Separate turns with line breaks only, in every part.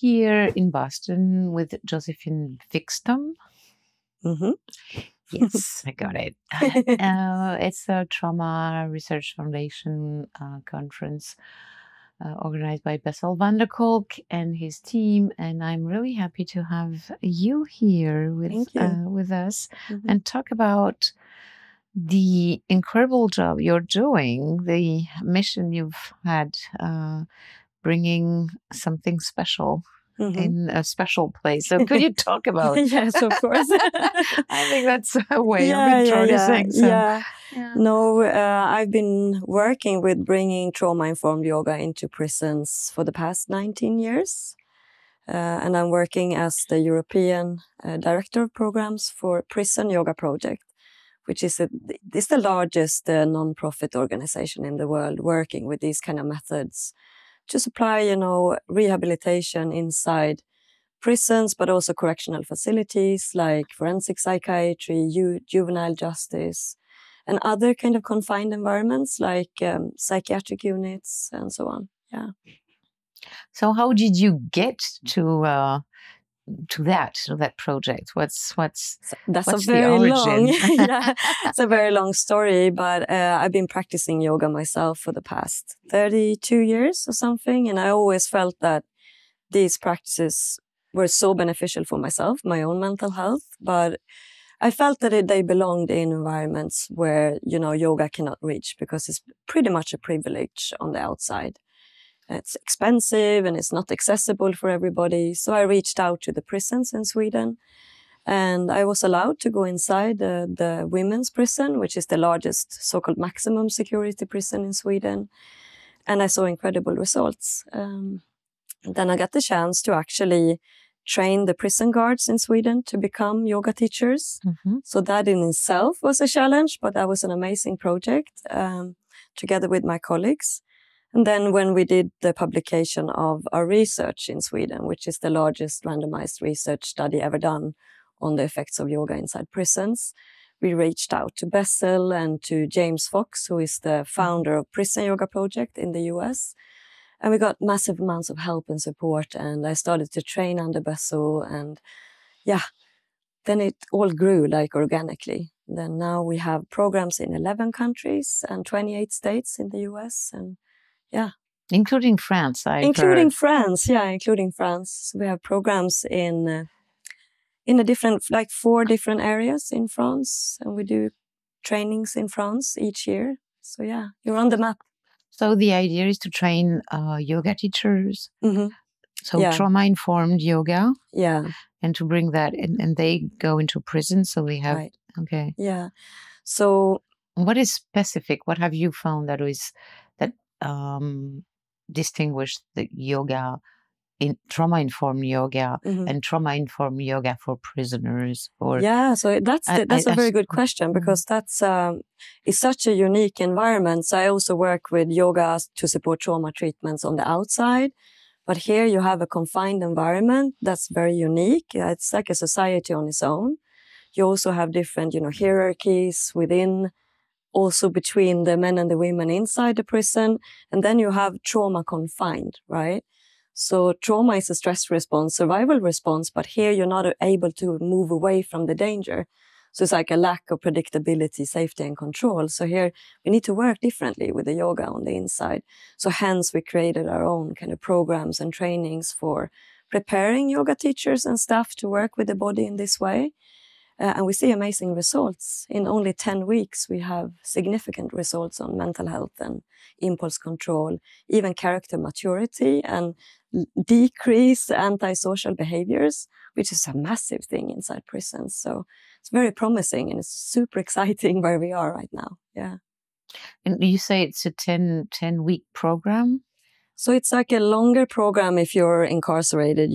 here in Boston with Josefin Wikström.
Mm-hmm.
Yes, I got it. It's a Trauma Research Foundation conference organized by Bessel van der Kolk and his team. And I'm really happy to have you here with us and talk about the incredible job you're doing, the mission you've had, bringing something special in a special place. So could you talk about
Yes, of course.
I think that's a way of introducing.
No, I've been working with bringing trauma-informed yoga into prisons for the past 19 years. And I'm working as the European Director of Programs for Prisonyogaproject, which is the largest non-profit organization in the world working with these kind of methods to supply, rehabilitation inside prisons, but also correctional facilities like forensic psychiatry, juvenile justice, and other kind of confined environments like psychiatric units and so on. Yeah.
So how did you get to that project? What's
a very long it's a very long story, but I've been practicing yoga myself for the past 32 years or something, and I always felt that these practices were so beneficial for myself, my own mental health, but I felt that they belonged in environments where yoga cannot reach, because it's pretty much a privilege on the outside. It's expensive and it's not accessible for everybody. So I reached out to the prisons in Sweden, and I was allowed to go inside the women's prison, which is the largest so-called maximum security prison in Sweden. And I saw incredible results. Then I got the chance to actually train the prison guards in Sweden to become yoga teachers. Mm-hmm. So that in itself was a challenge, but that was an amazing project together with my colleagues. And then when we did the publication of our research in Sweden, which is the largest randomized research study ever done on the effects of yoga inside prisons, we reached out to Bessel and to James Fox, who is the founder of Prisonyogaproject in the US. And we got massive amounts of help and support, and I started to train under Bessel, and then it all grew like organically. Then now we have programs in 11 countries and 28 states in the US, and
including France,
including France. So we have programs in a different, 4 different areas in France, and we do trainings in France each year. So you're on the map.
So the idea is to train yoga teachers.
Mm-hmm.
So trauma-informed yoga.
Yeah.
And to bring that in, and they go into prison. So we have, okay.
Yeah. So
what is specific? What have you found that distinguish the yoga in trauma-informed yoga and trauma-informed yoga for prisoners?
So that's a very good question, because it's such a unique environment. So I also work with yoga to support trauma treatments on the outside, but here you have a confined environment that's very unique. It's like a society on its own. You also have different, hierarchies within, also between the men and the women inside the prison. And then you have trauma confined, right? So trauma is a stress response, survival response, but here you're not able to move away from the danger. So it's like a lack of predictability, safety, and control. So here we need to work differently with the yoga on the inside. So hence we created our own kind of programs and trainings for preparing yoga teachers and staff to work with the body in this way. And we see amazing results. In only 10 weeks, we have significant results on mental health and impulse control, even character maturity, and decrease antisocial behaviors, which is a massive thing inside prisons. So it's very promising, and it's super exciting where we are right now. Yeah.
And you say it's a 10-week program?
So it's like a longer program if you're incarcerated.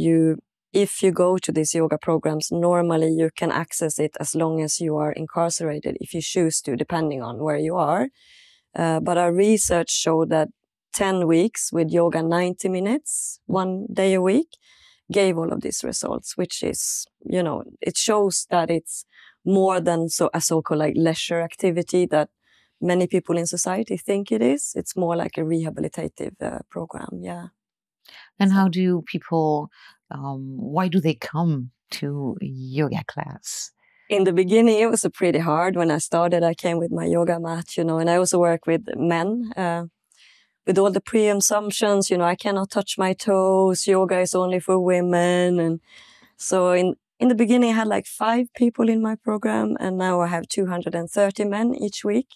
If you go to these yoga programs, normally you can access it as long as you are incarcerated, if you choose to, depending on where you are. But our research showed that 10 weeks with yoga 90 minutes, 1 day a week, gave all of these results, which is, it shows that it's more than a so-called like leisure activity that many people in society think it is. It's more like a rehabilitative program,
And how do people why do they come to yoga class?
In the beginning, it was pretty hard. When I started, I came with my yoga mat, and I also work with men, with all the pre-assumptions, I cannot touch my toes. Yoga is only for women. And so in the beginning, I had like 5 people in my program, and now I have 230 men each week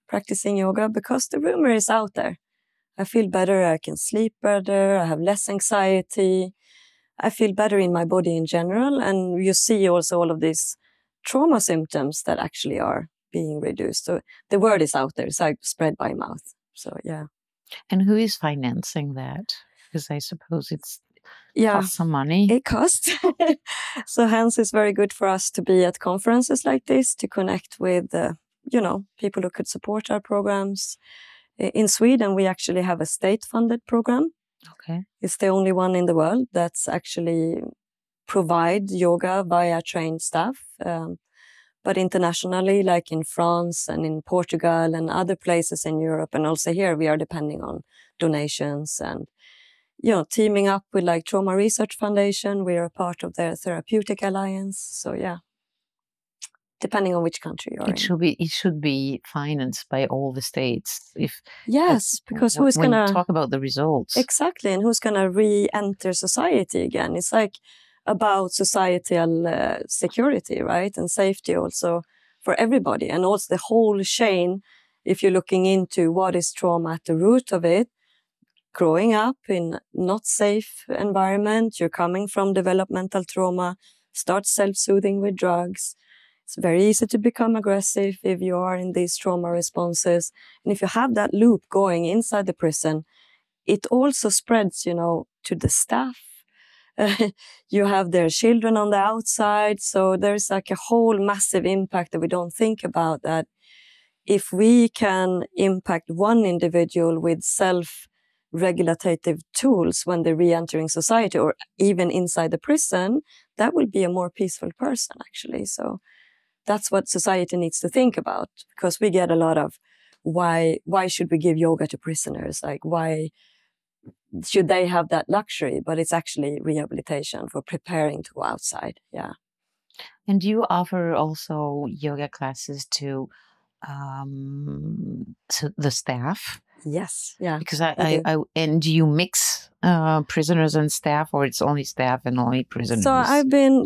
practicing yoga because the rumor is out there. I feel better. I can sleep better. I have less anxiety. I feel better in my body in general. And you see also all of these trauma symptoms that actually are being reduced. So the word is out there. It's like spread by mouth. So, yeah.
And who is financing that? Because I suppose costs some money.
It costs. So hence it's very good for us to be at conferences like this, to connect with, people who could support our programs. In Sweden, we actually have a state-funded program.
Okay.
It's the only one in the world that's actually provide yoga via trained staff. But internationally, like in France and in Portugal and other places in Europe, and also here, we are depending on donations and, teaming up with like Trauma Research Foundation. We are a part of their therapeutic alliance. So, yeah, depending on which country you're in.
It should be financed by all the states.
Because who's going to
talk about the results?
Exactly, and who's going to re-enter society again? It's like about societal security, right? And safety also for everybody. And also the whole chain, if you're looking into what is trauma at the root of it, growing up in not safe environment, you're coming from developmental trauma, start self-soothing with drugs. It's very easy to become aggressive if you are in these trauma responses. And if you have that loop going inside the prison, it also spreads, to the staff. You have their children on the outside. So there's like a whole massive impact that we don't think about, that if we can impact one individual with self-regulative tools when they're re-entering society or even inside the prison, that will be a more peaceful person, actually. So that's what society needs to think about, because we get a lot of why should we give yoga to prisoners? Like, why should they have that luxury? But it's actually rehabilitation for preparing to go outside. Yeah.
And do you offer also yoga classes to the staff?
Yes. Yeah.
Because and do you mix prisoners and staff, or it's only staff and only prisoners?
So I've been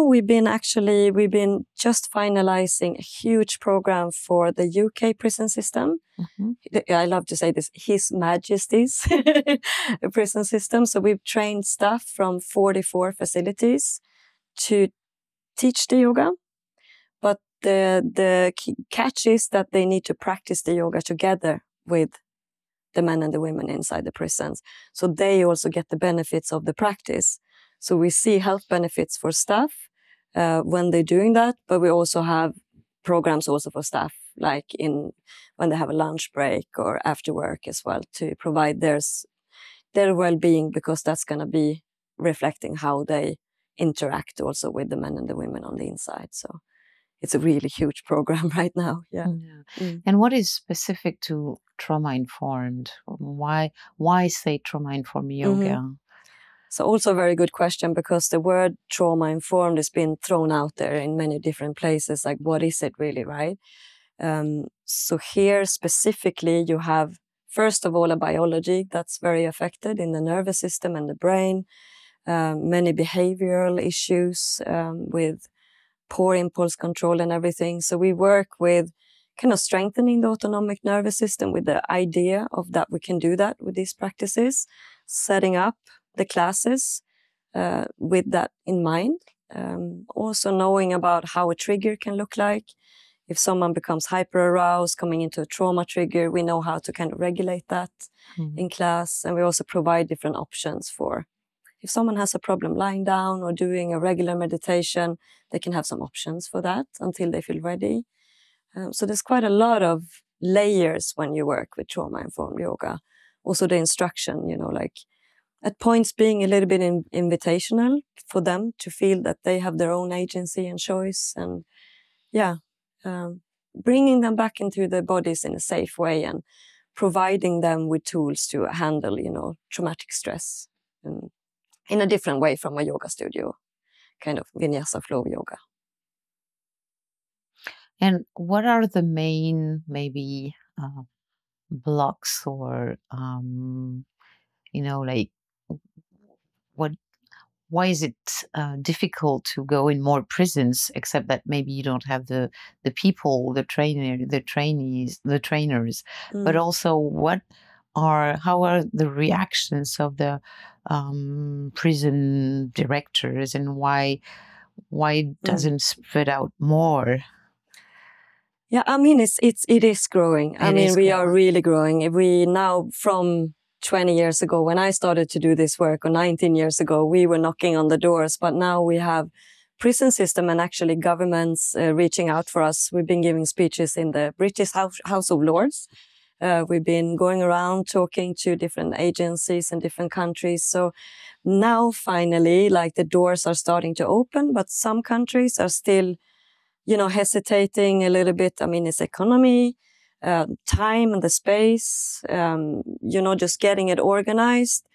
we've been just finalizing a huge program for the UK prison system. Mm-hmm. I love to say this, His Majesty's prison system. So we've trained staff from 44 facilities to teach the yoga. But the catch is that they need to practice the yoga together with the men and the women inside the prisons. So they also get the benefits of the practice. So we see health benefits for staff when they're doing that, but we also have programs also for staff, like when they have a lunch break or after work as well, to provide their well-being, because that's going to be reflecting how they interact also with the men and the women on the inside. So it's a really huge program right now. Yeah.
Mm. And what is specific to trauma-informed? Why say trauma-informed yoga? Mm-hmm.
So also a very good question, because the word trauma-informed has been thrown out there in many different places. Like, what is it really, right? So here specifically, you have, first of all, a biology that's very affected in the nervous system and the brain. Many behavioral issues with poor impulse control and everything. So we work with kind of strengthening the autonomic nervous system with the idea of that we can do that with these practices, setting up the classes with that in mind. Also knowing about how a trigger can look like. If someone becomes hyper-aroused, coming into a trauma trigger, we know how to kind of regulate that in class. And we also provide different options for, if someone has a problem lying down or doing a regular meditation, they can have some options for that until they feel ready. So there's quite a lot of layers when you work with trauma-informed yoga. Also the instruction, like at points being a little bit invitational for them to feel that they have their own agency and choice. And bringing them back into their bodies in a safe way and providing them with tools to handle, traumatic stress. And in a different way from a yoga studio, kind of vinyasa flow yoga.
And what are the main, maybe, blocks or, like, why is it difficult to go in more prisons, except that maybe you don't have the people, the trainers, but also how are the reactions of the prison directors, and why it doesn't spread out more?
Yeah, I mean, it is growing. We are really growing. We now, from 20 years ago, when I started to do this work, or 19 years ago, we were knocking on the doors, but now we have prison system and actually governments reaching out for us. We've been giving speeches in the British House of Lords. We've been going around talking to different agencies in different countries. So now finally, like, the doors are starting to open, but some countries are still, hesitating a little bit. I mean, it's economy, time and the space, just getting it organized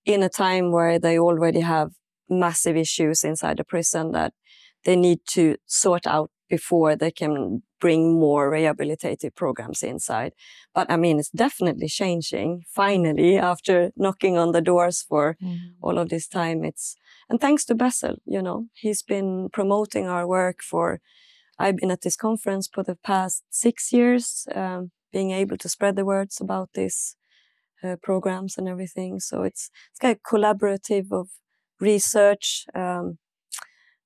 in a time where they already have massive issues inside the prison that they need to sort out before they can bring more rehabilitative programs inside. But I mean, it's definitely changing finally after knocking on the doors for all of this time. And thanks to Bessel, he's been promoting our work I've been at this conference for the past 6 years, being able to spread the words about these programs and everything. So it's kind of collaborative of research,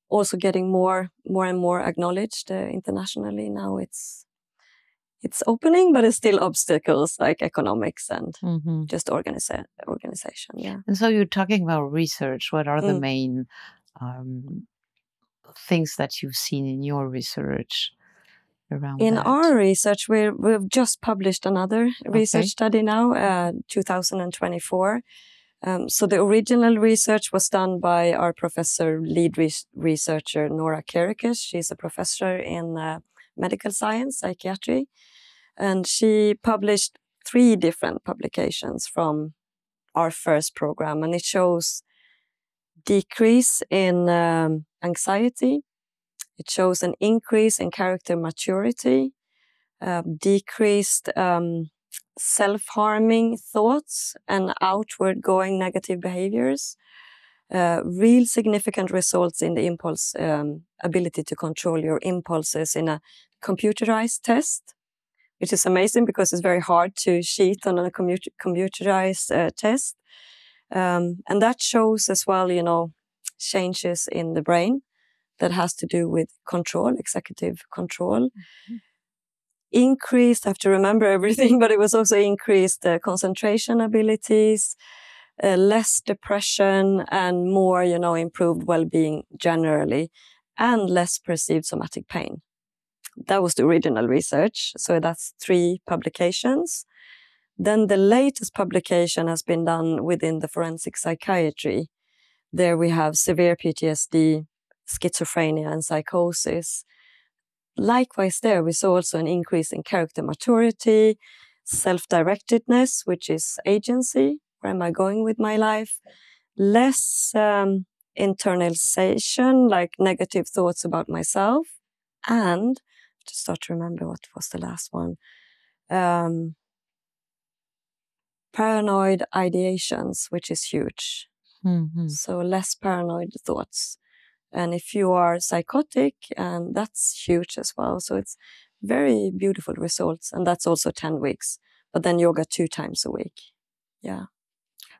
also getting more and more acknowledged internationally. Now it's opening, but it's still obstacles like economics and just organization. Yeah.
And so you're talking about research. What are the main things that you've seen in your research around
in
that?
Our research, we've just published another research study now, 2024. So the original research was done by our lead researcher, Nora Kerikes. She's a professor in medical science, psychiatry. And she published 3 different publications from our first program. And it shows decrease in anxiety. It shows an increase in character maturity, decreased self-harming thoughts and outward-going negative behaviors, real significant results in the impulse ability to control your impulses in a computerized test, which is amazing because it's very hard to cheat on a computerized test. And that shows as well, changes in the brain that has to do with control, executive control. Increased, I have to remember everything, but it was also increased concentration abilities, less depression, and more, improved well-being generally, and less perceived somatic pain. That was the original research. So that's 3 publications. Then the latest publication has been done within the forensic psychiatry. There we have severe PTSD, schizophrenia, and psychosis. Likewise there, we saw also an increase in character maturity, self-directedness, which is agency. Where am I going with my life? Less internalization, like negative thoughts about myself. And, to start to remember what was the last one, paranoid ideations, which is huge. So less paranoid thoughts. And if you are psychotic, and that's huge as well. So it's very beautiful results. And that's also 10 weeks. But then yoga 2 times a week. Yeah.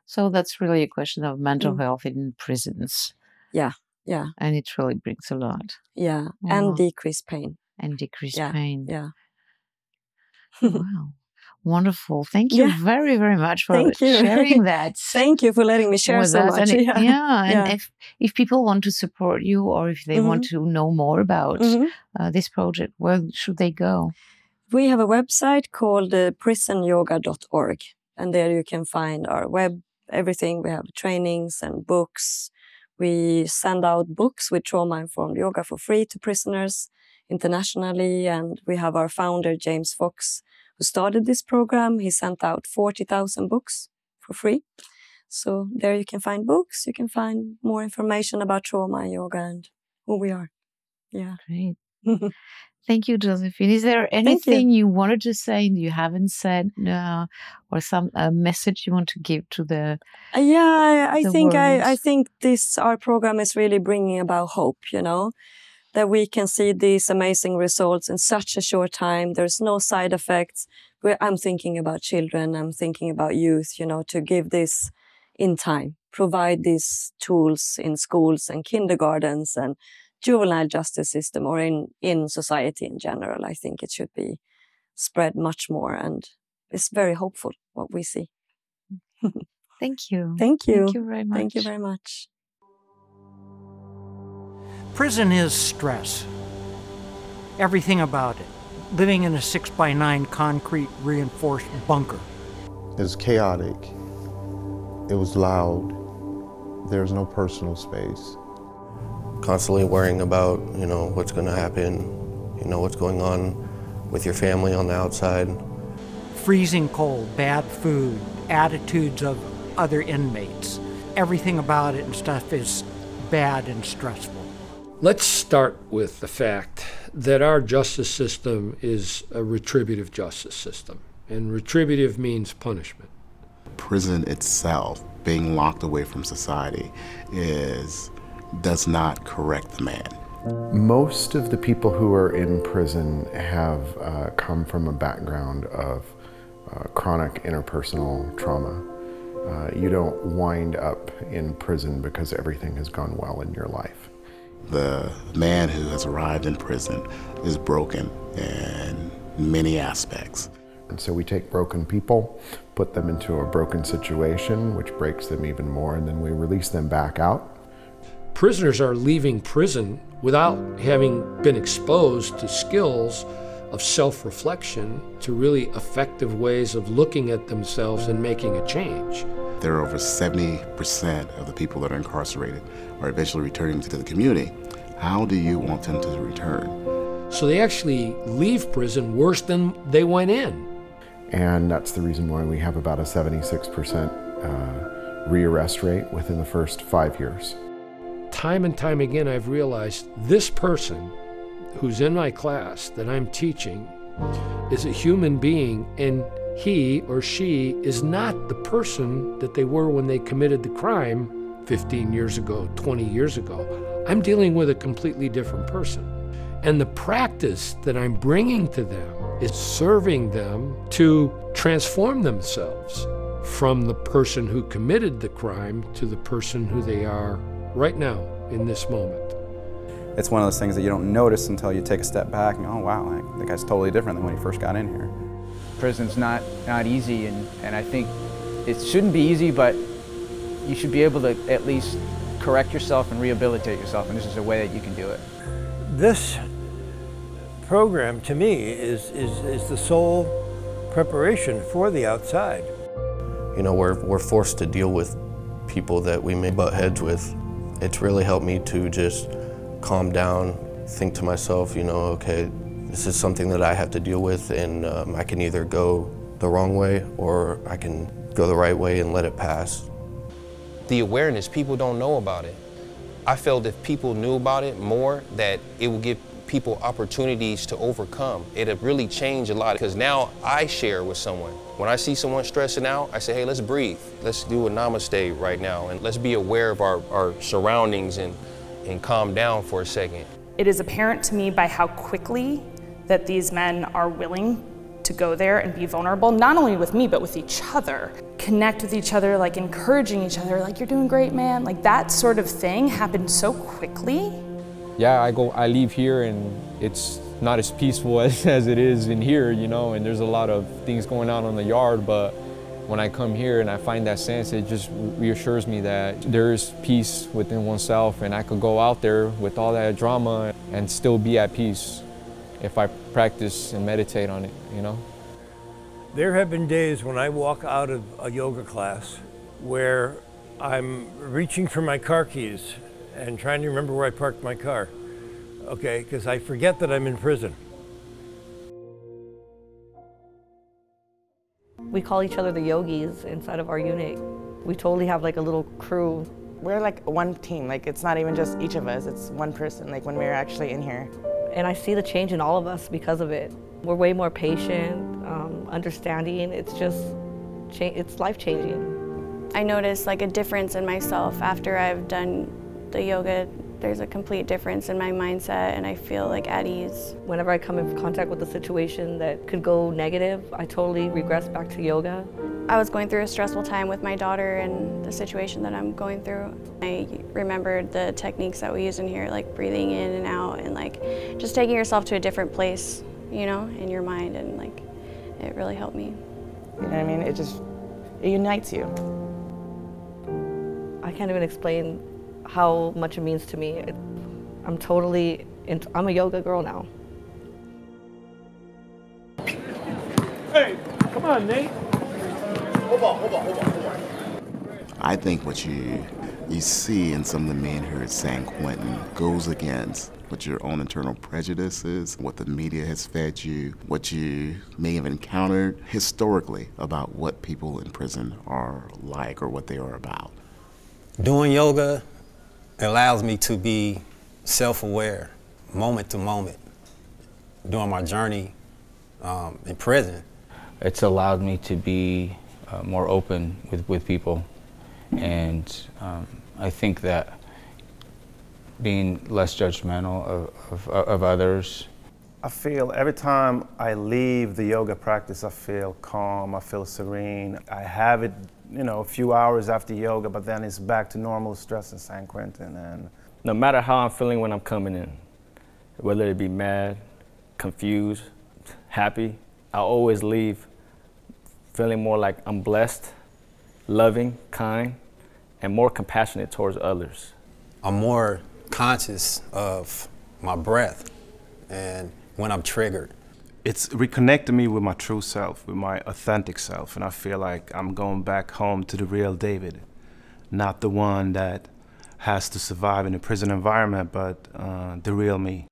So that's really a question of mental health in prisons.
Yeah.
And it really brings a lot.
Yeah. And decreased pain.
Pain.
Yeah.
Wow. Wonderful. Thank you very, very much for sharing that.
Thank you for letting me share so much.
And if people want to support you, or if they want to know more about this project, where should they go?
We have a website called prisonyoga.org, and there you can find our everything. We have trainings and books. We send out books with trauma-informed yoga for free to prisoners internationally, and we have our founder, James Fox, who started this program. He sent out 40,000 books for free. So there you can find books, you can find more information about trauma and yoga and who we are. Yeah.
Great. Thank you, Josephine. Is there anything you wanted to say you haven't said, or some message you want to give to the
I think
world?
I think our program is really bringing about hope. That we can see these amazing results in such a short time. There's no side effects. I'm thinking about children. I'm thinking about youth. To give this in time, provide these tools in schools and kindergartens and juvenile justice system, or in society in general. I think it should be spread much more, and it's very hopeful what we see.
Thank you.
Thank you.
Thank you very much.
Thank you very much.
Prison is stress. Everything about it. Living in a 6x9 concrete reinforced bunker.
It was chaotic. It was loud. There was no personal space.
Constantly worrying about, what's going to happen, what's going on with your family on the outside.
Freezing cold, bad food, attitudes of other inmates. Everything about it and stuff is bad and stressful.
Let's start with the fact that our justice system is a retributive justice system, and retributive means punishment.
Prison itself, being locked away from society, does not correct the man.
Most of the people who are in prison have come from a background of chronic interpersonal trauma. You don't wind up in prison because everything has gone well in your life.
The man who has arrived in prison is broken in many aspects.
And so we take broken people, put them into a broken situation, which breaks them even more, and then we release them back out.
Prisoners are leaving prison without having been exposed to skills of self-reflection, to really effective ways of looking at themselves and making a change.
There are over 70% of the people that are incarcerated are eventually returning to the community. How do you want them to return?
So they actually leave prison worse than they went in.
And that's the reason why we have about a 76% rearrest rate within the first 5 years.
Time and time again, I've realized this person who's in my class that I'm teaching is a human being, and he or she is not the person that they were when they committed the crime 15 years ago, 20 years ago. I'm dealing with a completely different person. And the practice that I'm bringing to them is serving them to transform themselves from the person who committed the crime to the person who they are right now in this moment.
It's one of those things that you don't notice until you take a step back and go, oh wow, that guy's totally different than when he first got in here.
Prison's not easy, and I think it shouldn't be easy, but you should be able to at least correct yourself and rehabilitate yourself, and this is a way that you can do it.
This program, to me, is the sole preparation for the outside.
We're forced to deal with people that we may butt heads with. It's really helped me to just calm down, think to myself, okay, this is something that I have to deal with, and I can either go the wrong way or I can go the right way and let it pass.
The awareness, people don't know about it. I felt if people knew about it more, that it would give people opportunities to overcome. It'd really change a lot, because now I share with someone. When I see someone stressing out, I say, hey, let's breathe. Let's do a namaste right now, and let's be aware of our surroundings and calm down for a second.
It is apparent to me by how quickly that these men are willing to go there and be vulnerable, not only with me, but with each other. Connect with each other, like encouraging each other, like, you're doing great, man. Like, that sort of thing happened so quickly.
Yeah, I leave here and it's not as peaceful as it is in here, and there's a lot of things going on the yard, but when I come here and I find that sense, it just reassures me that there is peace within oneself, and I could go out there with all that drama and still be at peace if I practice and meditate on it,
There have been days when I walk out of a yoga class where I'm reaching for my car keys and trying to remember where I parked my car, okay, because I forget that I'm in prison.
We call each other the yogis inside of our unit. We totally have like a little crew.
We're like one team, like it's not even just each of us, it's one person, like when we're actually in here.
And I see the change in all of us because of it. We're way more patient, understanding. It's just, it's life-changing.
I noticed like a difference in myself after I've done the yoga. There's a complete difference in my mindset and I feel like at ease.
Whenever I come in contact with a situation that could go negative, I totally regress back to yoga.
I was going through a stressful time with my daughter and the situation that I'm going through. I remembered the techniques that we use in here, like breathing in and out and like just taking yourself to a different place, you know, in your mind, and like it really helped me.
You know what I mean? It unites you.
I can't even explain how much it means to me. I'm a yoga girl now.
Hey, come on, Nate. Hold on.
I think what you see in some of the men here at San Quentin goes against what your own internal prejudice is, what the media has fed you, what you may have encountered historically about what people in prison are like or what they are about.
Doing yoga allows me to be self-aware, moment to moment, during my journey in prison.
It's allowed me to be more open with people, and I think that being less judgmental of others.
I feel every time I leave the yoga practice, I feel calm, I feel serene. I have it, you know, a few hours after yoga, but then it's back to normal stress in San Quentin. And
no matter how I'm feeling when I'm coming in, whether it be mad, confused, happy, I always leave feeling more like I'm blessed, loving, kind, and more compassionate towards others.
I'm more conscious of my breath and when I'm triggered.
It's reconnecting me with my true self, with my authentic self, and I feel like I'm going back home to the real David, not the one that has to survive in a prison environment, but the real me.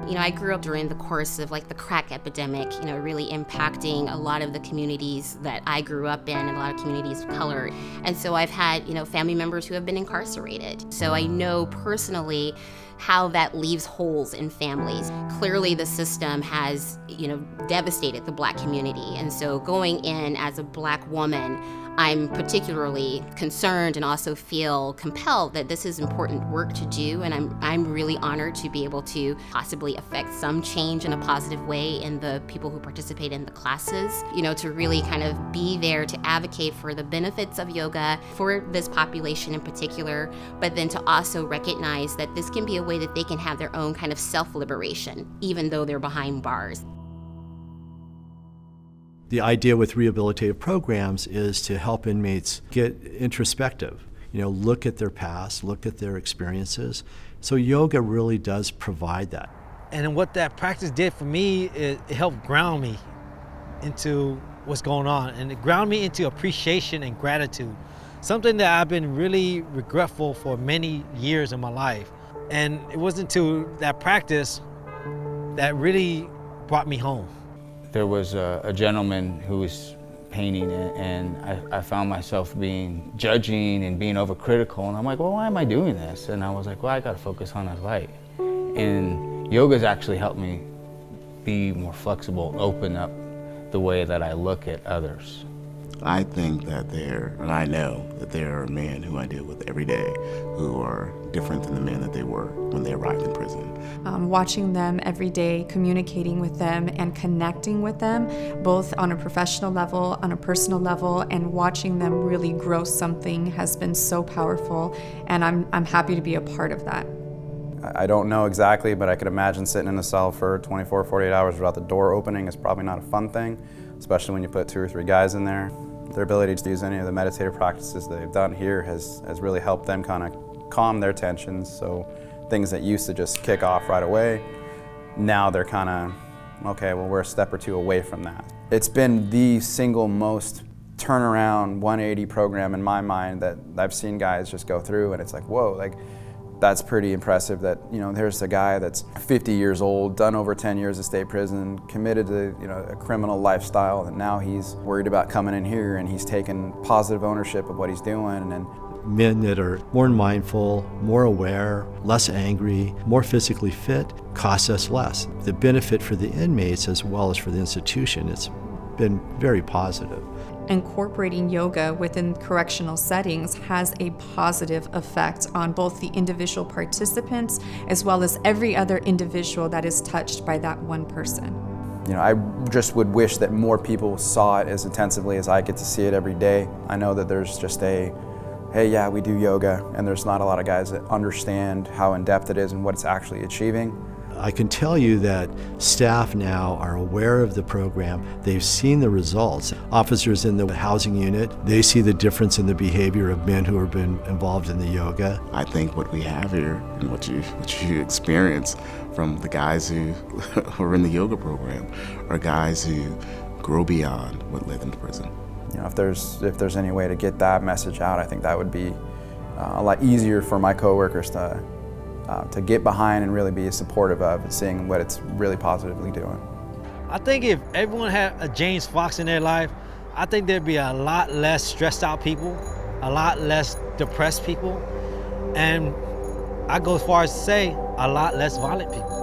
You know, I grew up during the course of like the crack epidemic, you know, really impacting a lot of the communities that I grew up in and a lot of communities of color. And so I've had, you know, family members who have been incarcerated. So I know personally how that leaves holes in families. Clearly the system has, you know, devastated the Black community. And so going in as a Black woman, I'm particularly concerned and also feel compelled that this is important work to do, and I'm really honored to be able to possibly affect some change in a positive way in the people who participate in the classes. You know, to really kind of be there to advocate for the benefits of yoga for this population in particular, but then to also recognize that this can be a way that they can have their own kind of self-liberation, even though they're behind bars.
The idea with rehabilitative programs is to help inmates get introspective, you know, look at their past, look at their experiences. So yoga really does provide that.
And what that practice did for me, it helped ground me into what's going on, and it ground me into appreciation and gratitude, something that I've been really regretful for many years in my life. And it wasn't until that practice that really brought me home.
There was a gentleman who was painting it, and I found myself being judging and being overcritical, and I'm like, well, why am I doing this? And I was like, well, I gotta focus on his light. And yoga's actually helped me be more flexible, open up the way that I look at others.
I think that and I know that there are men who I deal with every day who are different than the men that they were when they arrived in prison.
Watching them every day, communicating with them and connecting with them, both on a professional level, on a personal level, and watching them really grow something has been so powerful, and I'm happy to be a part of that.
I don't know exactly, but I could imagine sitting in a cell for 24, 48 hours without the door opening is probably not a fun thing, especially when you put 2 or 3 guys in there. Their ability to use any of the meditative practices they've done here has really helped them kind of calm their tensions. So things that used to just kick off right away, now they're kind of, okay, well, we're a step or 2 away from that. It's been the single most turnaround 180 program in my mind that I've seen guys just go through, and it's like, whoa, like That's pretty impressive that, you know, there's a guy that's 50 years old, done over 10 years of state prison, committed to, you know, a criminal lifestyle, and now he's worried about coming in here and he's taking positive ownership of what he's doing. And
men that are more mindful, more aware, less angry, more physically fit, costs us less. The benefit for the inmates as well as for the institution, it's been very positive.
Incorporating yoga within correctional settings has a positive effect on both the individual participants as well as every other individual that is touched by that one person.
You know, I just would wish that more people saw it as intensively as I get to see it every day. I know that there's just a, hey, yeah, we do yoga, and there's not a lot of guys that understand how in-depth it is and what it's actually achieving.
I can tell you that staff now are aware of the program. They've seen the results. Officers in the housing unit, they see the difference in the behavior of men who have been involved in the yoga.
I think what we have here and what you experience from the guys who are in the yoga program are guys who grow beyond what led them to prison.
You know, if there's any way to get that message out, I think that would be a lot easier for my coworkers to get behind and really be supportive of and seeing what it's really positively doing.
I think if everyone had a James Fox in their life, I think there'd be a lot less stressed out people, a lot less depressed people, and I go as far as to say a lot less violent people.